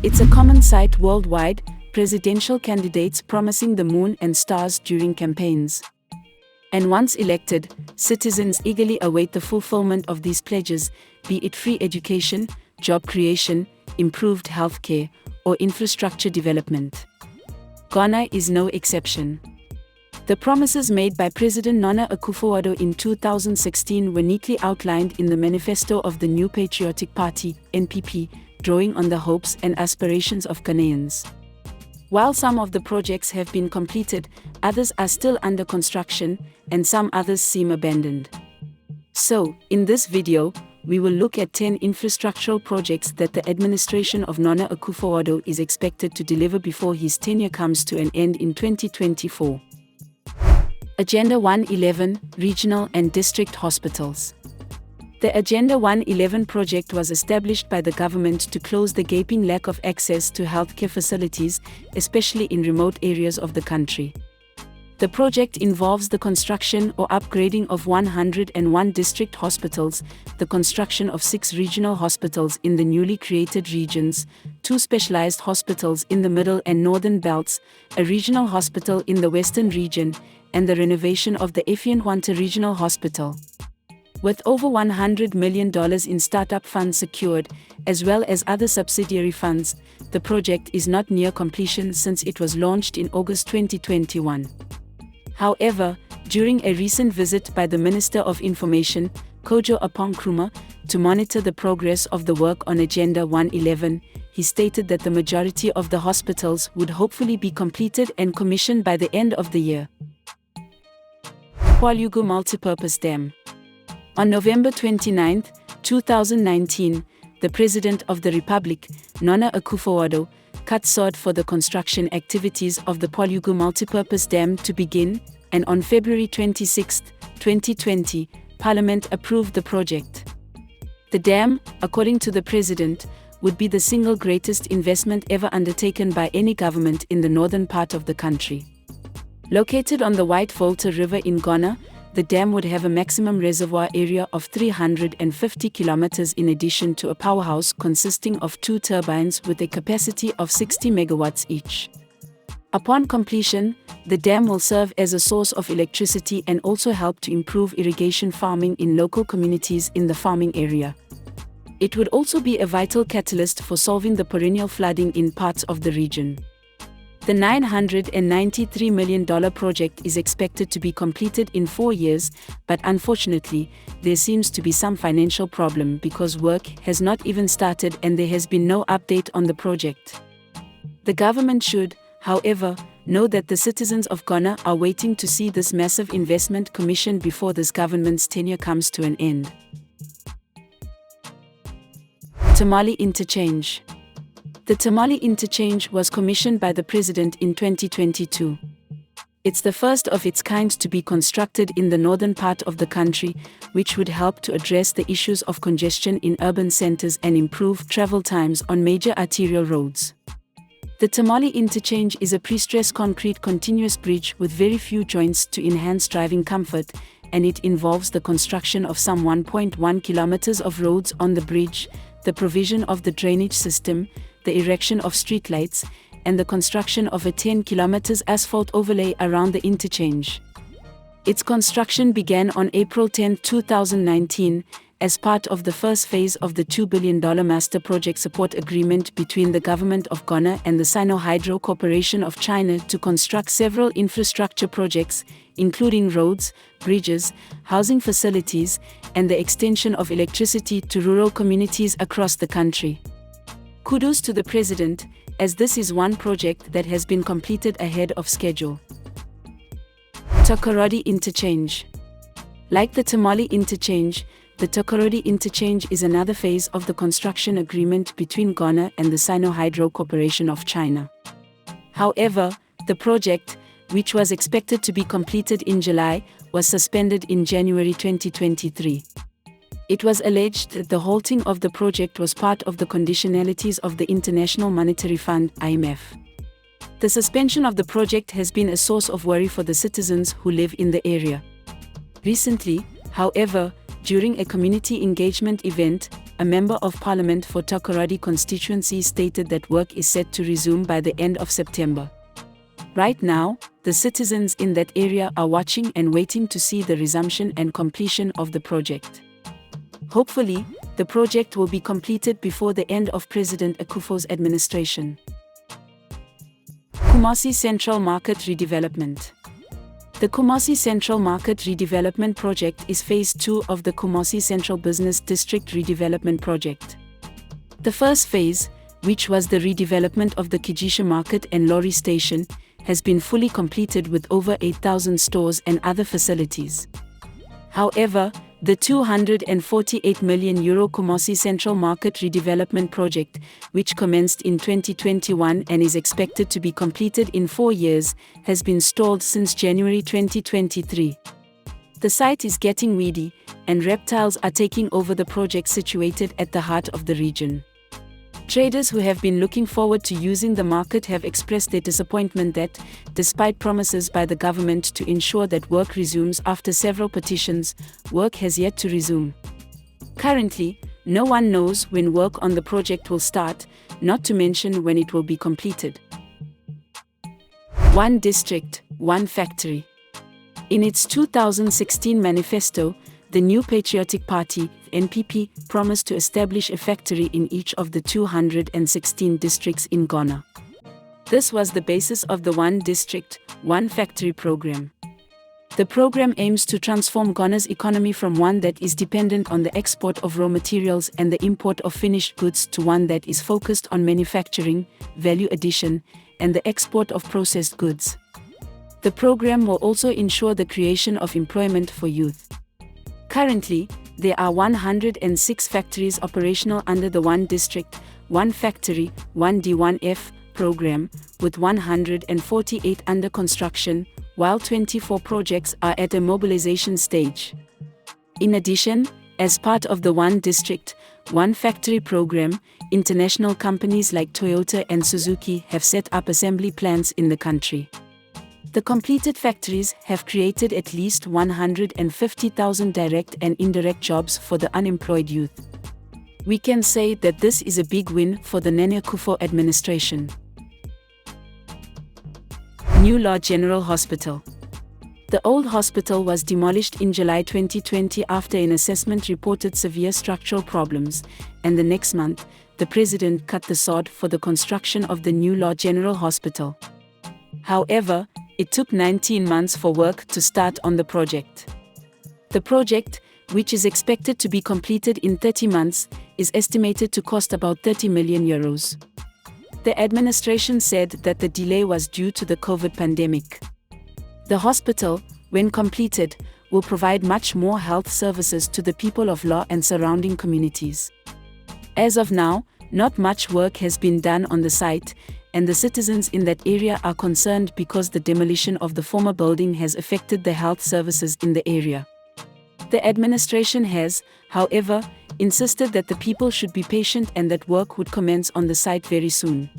It's a common sight worldwide, presidential candidates promising the moon and stars during campaigns. And once elected, citizens eagerly await the fulfillment of these pledges, be it free education, job creation, improved healthcare, or infrastructure development. Ghana is no exception. The promises made by President Nana Akufo-Addo in 2016 were neatly outlined in the manifesto of the new Patriotic Party, NPP, drawing on the hopes and aspirations of Ghanaians. While some of the projects have been completed, others are still under construction, and some others seem abandoned. So, in this video, we will look at 10 infrastructural projects that the administration of Nana Akufo-Addo is expected to deliver before his tenure comes to an end in 2024. Agenda 111, Regional and District Hospitals. The Agenda 111 project was established by the government to close the gaping lack of access to healthcare facilities, especially in remote areas of the country. The project involves the construction or upgrading of 101 district hospitals, the construction of 6 regional hospitals in the newly created regions, 2 specialized hospitals in the middle and northern belts, a regional hospital in the western region, and the renovation of the Effienhuanta Regional Hospital. With over $100 million in startup funds secured, as well as other subsidiary funds, the project is not near completion since it was launched in August 2021. However, during a recent visit by the Minister of Information, Kojo Apong-Nkrumah, to monitor the progress of the work on Agenda 111, he stated that the majority of the hospitals would hopefully be completed and commissioned by the end of the year. Pwalugu Multipurpose Dam. On November 29, 2019, the President of the Republic, Nana Akufo-Addo, cut sod for the construction activities of the Pwalugu Multipurpose Dam to begin, and on February 26, 2020, Parliament approved the project. The dam, according to the President, would be the single greatest investment ever undertaken by any government in the northern part of the country. Located on the White Volta River in Ghana, the dam would have a maximum reservoir area of 350 kilometers in addition to a powerhouse consisting of 2 turbines with a capacity of 60 megawatts each. Upon completion, the dam will serve as a source of electricity and also help to improve irrigation farming in local communities in the farming area. It would also be a vital catalyst for solving the perennial flooding in parts of the region. The $993 million project is expected to be completed in 4 years, but unfortunately, there seems to be some financial problem because work has not even started and there has been no update on the project. The government should, however, know that the citizens of Ghana are waiting to see this massive investment commissioned before this government's tenure comes to an end. Tamale Interchange. The Tamale Interchange was commissioned by the President in 2022. It's the first of its kind to be constructed in the northern part of the country, which would help to address the issues of congestion in urban centers and improve travel times on major arterial roads. The Tamale Interchange is a pre-stressed concrete continuous bridge with very few joints to enhance driving comfort, and it involves the construction of some 1.1 kilometers of roads on the bridge, the provision of the drainage system, the erection of streetlights, and the construction of a 10 km asphalt overlay around the interchange. Its construction began on April 10, 2019, as part of the first phase of the $2 billion Master Project Support Agreement between the Government of Ghana and the Sino-Hydro Corporation of China to construct several infrastructure projects, including roads, bridges, housing facilities, and the extension of electricity to rural communities across the country. Kudos to the President, as this is one project that has been completed ahead of schedule. Takoradi Interchange. Like the Tamale Interchange, the Takoradi Interchange is another phase of the construction agreement between Ghana and the Sino-Hydro Corporation of China. However, the project, which was expected to be completed in July, was suspended in January 2023. It was alleged that the halting of the project was part of the conditionalities of the International Monetary Fund (IMF). The suspension of the project has been a source of worry for the citizens who live in the area. Recently, however, during a community engagement event, a member of parliament for Takoradi constituency, stated that work is set to resume by the end of September. Right now, the citizens in that area are watching and waiting to see the resumption and completion of the project. Hopefully, the project will be completed before the end of President Akufo's administration. Kumasi Central Market Redevelopment. The Kumasi Central Market Redevelopment Project is Phase 2 of the Kumasi Central Business District Redevelopment Project. The first phase, which was the redevelopment of the Kijisha Market and Lorry Station, has been fully completed with over 8,000 stores and other facilities. However, the €248 million Kumasi Central Market Redevelopment Project, which commenced in 2021 and is expected to be completed in 4 years, has been stalled since January 2023. The site is getting weedy, and reptiles are taking over the project situated at the heart of the region. Traders who have been looking forward to using the market have expressed their disappointment that, despite promises by the government to ensure that work resumes after several petitions, work has yet to resume. Currently, no one knows when work on the project will start, not to mention when it will be completed. One District, One Factory. In its 2016 manifesto, the new Patriotic Party, NPP, promised to establish a factory in each of the 216 districts in Ghana. This was the basis of the One District, One Factory program. The program aims to transform Ghana's economy from one that is dependent on the export of raw materials and the import of finished goods to one that is focused on manufacturing, value addition, and the export of processed goods. The program will also ensure the creation of employment for youth. Currently, there are 106 factories operational under the One District, One Factory, 1D1F program, with 148 under construction, while 24 projects are at a mobilization stage. In addition, as part of the One District, One Factory program, international companies like Toyota and Suzuki have set up assembly plants in the country. The completed factories have created at least 150,000 direct and indirect jobs for the unemployed youth. We can say that this is a big win for the Nana Akufo administration. New Law General Hospital. The old hospital was demolished in July 2020 after an assessment reported severe structural problems, and the next month, the president cut the sod for the construction of the New Law General Hospital. However, it took 19 months for work to start on the project. The project, which is expected to be completed in 30 months, is estimated to cost about €30 million. The administration said that the delay was due to the COVID pandemic. The hospital, when completed, will provide much more health services to the people of Law and surrounding communities. As of now, not much work has been done on the site, and the citizens in that area are concerned because the demolition of the former building has affected the health services in the area. The administration has, however, insisted that the people should be patient and that work would commence on the site very soon.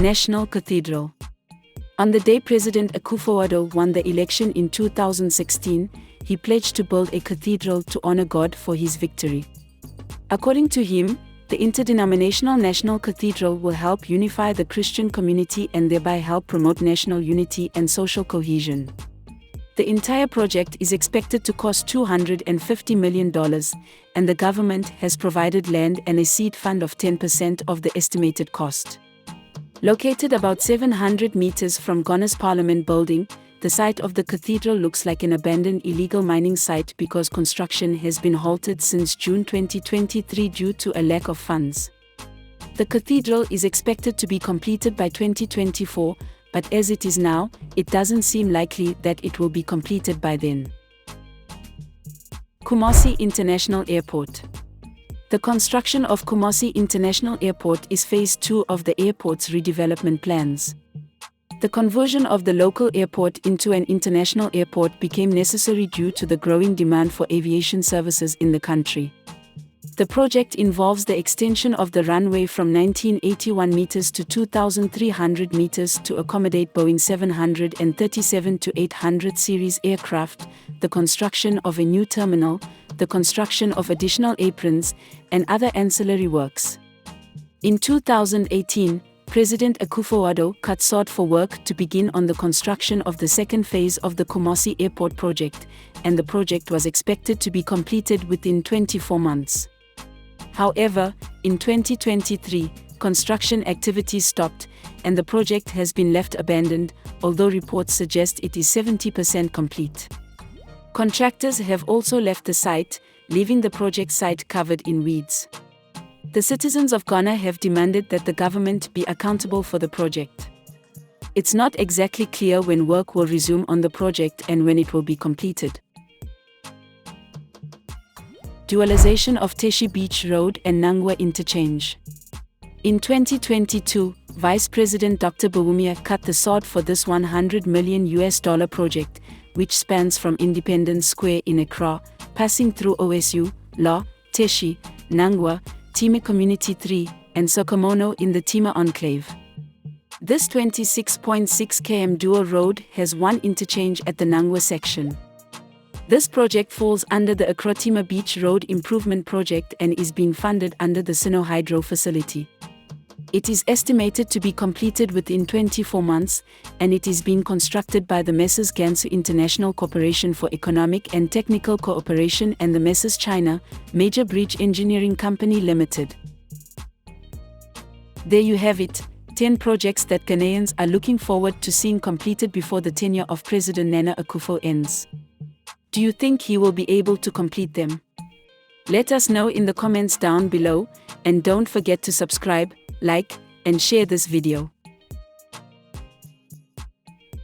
National Cathedral. On the day President Akufo-Addo won the election in 2016, he pledged to build a cathedral to honor God for his victory. According to him, the interdenominational National Cathedral will help unify the Christian community and thereby help promote national unity and social cohesion. The entire project is expected to cost $250 million, and the government has provided land and a seed fund of 10% of the estimated cost. Located about 700 meters from Ghana's Parliament building, the site of the cathedral looks like an abandoned illegal mining site because construction has been halted since June 2023 due to a lack of funds. The cathedral is expected to be completed by 2024, but as it is now, it doesn't seem likely that it will be completed by then. Kumasi International Airport. The construction of Kumasi International Airport is Phase 2 of the airport's redevelopment plans. The conversion of the local airport into an international airport became necessary due to the growing demand for aviation services in the country. The project involves the extension of the runway from 1981 meters to 2,300 meters to accommodate Boeing 737-800 series aircraft, the construction of a new terminal, the construction of additional aprons and other ancillary works. In 2018, President Akufo-Addo cut short for work to begin on the construction of the second phase of the Kumasi Airport project, and the project was expected to be completed within 24 months. However, in 2023, construction activities stopped, and the project has been left abandoned, although reports suggest it is 70% complete. Contractors have also left the site, leaving the project site covered in weeds. The citizens of Ghana have demanded that the government be accountable for the project. It's not exactly clear when work will resume on the project and when it will be completed. Dualization of Teshi Beach Road and Nangwa Interchange. In 2022, Vice President Dr. Bawumia cut the sword for this $100 million project, which spans from Independence Square in Accra, passing through OSU, La, Teshi, Nangwa, Time Community 3, and Sokomono in the Tima Enclave. This 26.6 km dual road has one interchange at the Nangwa section. This project falls under the Accra-Tima Beach Road Improvement Project and is being funded under the Sino Hydro facility. It is estimated to be completed within 24 months, and it is being constructed by the Messrs. Gansu International Corporation for Economic and Technical Cooperation and the Messrs. China Major Bridge Engineering Company Limited. There you have it, 10 projects that Ghanaians are looking forward to seeing completed before the tenure of President Nana Akufo ends. Do you think he will be able to complete them? Let us know in the comments down below, and don't forget to subscribe, like, and share this video.